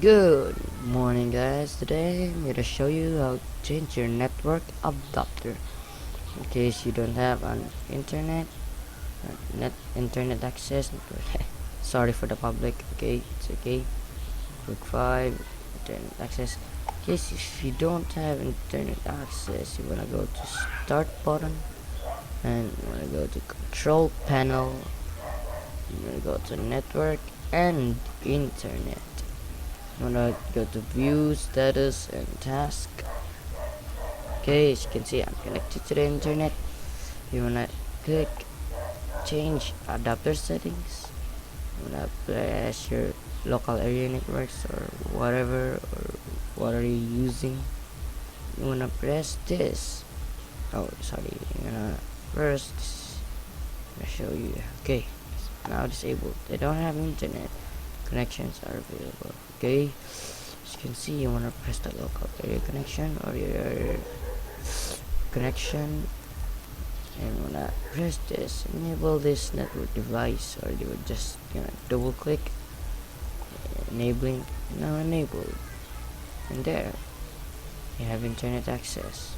Good morning, guys. Today I'm going to show you how to change your network adapter in case you don't have an internet access. Sorry for the public. Okay, it's okay. Quick 5 internet access. In case if you don't have internet access, you wanna go to Start button and you wanna go to Control Panel. You wanna go to Network and Internet. You wanna go to View, Status, and Task. Okay, as you can see, I'm connected to the internet. You wanna click Change Adapter Settings. You wanna press your local area networks or whatever, or what are you using. You wanna press this. Oh, sorry. You wanna first show you. Okay, now disabled. They don't have internet. Connections are available. Okay, as you can see, you want to press the local area connection or your connection, and want to press this, enable this network device, or you would just double click enabling. Now enabled, and there you have internet access.